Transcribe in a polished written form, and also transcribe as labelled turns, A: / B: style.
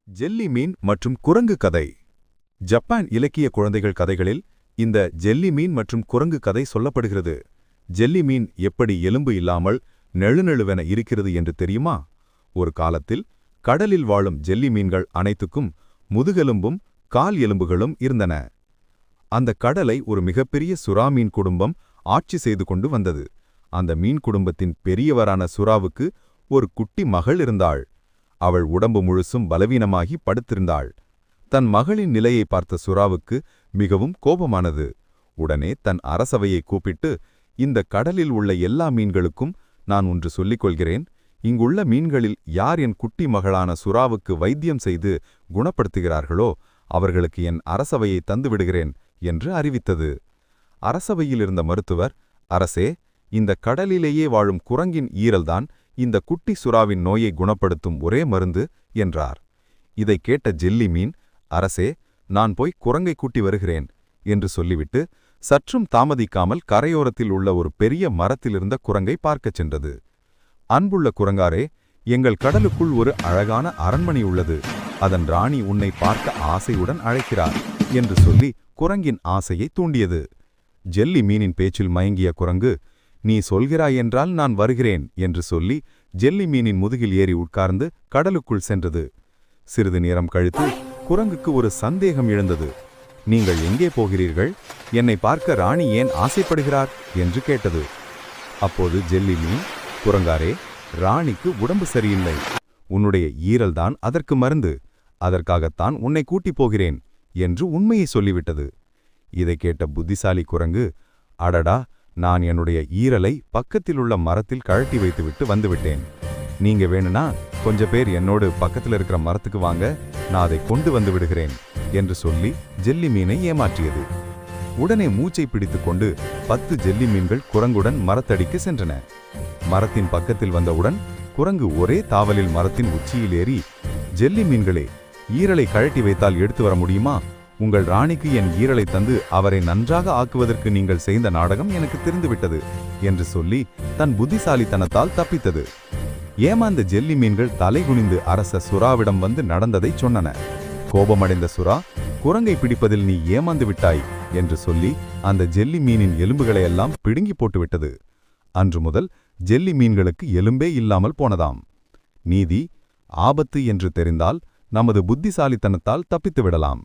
A: Jelly மீன் மற்றும் குரங்கு கதை. ஜப்பான் இலக்கிய குழந்தைகள் கதைகளில் இந்த ஜெல்லி மீன் மற்றும் குரங்கு கதை சொல்லப்படுகிறது. ஜெல்லி மீன் எப்படி எலும்பு இல்லாமல் நெழுநெழுவென இருக்கிறது என்று தெரியுமா? ஒரு காலத்தில் கடலில் வாழும் ஜெல்லி மீன்கள் அனைத்துக்கும் முதுகெலும்பும் கால் எலும்புகளும் இருந்தன. அந்த கடலை ஒரு மிகப்பெரிய சுறா மீன் குடும்பம் ஆட்சி செய்து கொண்டு வந்தது. அந்த மீன் குடும்பத்தின் பெரியவரான சுறாவுக்கு ஒரு குட்டி மகள் இருந்தாள். அவள் உடம்பு முழுசும் பலவீனமாகி படுத்திருந்தாள். தன் மகளின் நிலையை பார்த்த சுறாவுக்கு மிகவும் கோபமானது. உடனே தன் அரசவையை கூப்பிட்டு, இந்த கடலில் உள்ள எல்லா மீன்களுக்கும் நான் ஒன்று சொல்லிக் கொள்கிறேன். இங்குள்ள மீன்களில் யார் என் குட்டி மகளான சுறாவுக்கு வைத்தியம் செய்து குணப்படுத்துகிறார்களோ அவர்களுக்கு என் அரசவையை தந்துவிடுகிறேன் என்று அறிவித்தது. அரசவையில் இருந்த மருத்துவர், அரசே, இந்த கடலிலேயே வாழும் குரங்கின் ஈரல்தான் இந்த குட்டி சுறாவின் நோயை குணப்படுத்தும் ஒரே மருந்து என்றார். இதை கேட்ட ஜெல்லி மீன், அரசே, நான் போய் குரங்கை கூட்டி வருகிறேன் என்று சொல்லிவிட்டு சற்றும் தாமதிக்காமல் கரையோரத்தில் உள்ள ஒரு பெரிய மரத்திலிருந்த குரங்கை பார்க்கச் சென்றது. அன்புள்ள குரங்காரே, எங்கள் கடலுக்குள் ஒரு அழகான அரண்மனை உள்ளது. அதன் ராணி உன்னை பார்க்க ஆசையுடன் அழைக்கிறார் என்று சொல்லி குரங்கின் ஆசையை தூண்டியது. ஜெல்லி மீனின் பேச்சில் மயங்கிய குரங்கு, நீ சொல்கிறாயென்றால் நான் வருகிறேன் என்று சொல்லி ஜெல்லி மீனின் முதுகில் ஏறி உட்கார்ந்து கடலுக்குள் சென்றது. சிறிது நேரம் கழித்து குரங்குக்கு ஒரு சந்தேகம் எழுந்தது. நீங்கள் எங்கே போகிறீர்கள்? என்னை பார்க்க ராணி ஏன் ஆசைப்படுகிறார் என்று கேட்டது. அப்போது ஜெல்லி மீன், குரங்காரே, ராணிக்கு உடம்பு சரியில்லை. உன்னுடைய ஈரல்தான் அதற்கு மருந்து. அதற்காகத்தான் உன்னை கூட்டிப் போகிறேன் என்று உண்மையை சொல்லிவிட்டது. இதை கேட்ட புத்திசாலி குரங்கு, அடடா, நான் என்னுடைய ஈரலை பக்கத்திலுள்ள மரத்தில் கழட்டி வைத்துவிட்டு வந்துவிட்டேன். நீங்க வேணுனா கொஞ்ச பேர் என்னோடு பக்கத்தில் இருக்கிற மரத்துக்கு வாங்க, நான் அதை கொண்டு வந்து விடுகிறேன் என்று சொல்லி ஜெல்லி மீனை ஏமாற்றியது. உடனே மூச்சை பிடித்துக்கொண்டு 10 ஜெல்லி மீன்கள் குரங்குடன் மரத்தடிக்கு சென்றன. மரத்தின் பக்கத்தில் வந்தவுடன் குரங்கு ஒரே தாவலில் மரத்தின் உச்சியில் ஏறி, ஜெல்லி மீன்களே, ஈரலை கழட்டி வைத்தால் எடுத்து வர முடியுமா? உங்கள் ராணிக்கு என் ஈரலை தந்து அவரை நன்றாக ஆக்குவதற்கு நீங்கள் செய்த நாடகம் எனக்கு தெரிந்துவிட்டது என்று சொல்லி தன் புத்திசாலித்தனத்தால் தப்பித்தது. ஏமாந்த ஜெல்லி மீன்கள் தலைகுனிந்து அரச சுறாவிடம் வந்து நடந்ததை சொன்னன. கோபமடைந்த சுறா, குரங்கை பிடிப்பதில் நீ ஏமாந்து விட்டாய் என்று சொல்லி அந்த ஜெல்லி மீனின் எலும்புகளையெல்லாம் பிடுங்கி போட்டுவிட்டது. அன்று முதல் ஜெல்லி மீன்களுக்கு எலும்பே இல்லாமல் போனதாம். நீதி, ஆபத்து என்று தெரிந்தால் நமது புத்திசாலித்தனத்தால் தப்பித்து விடலாம்.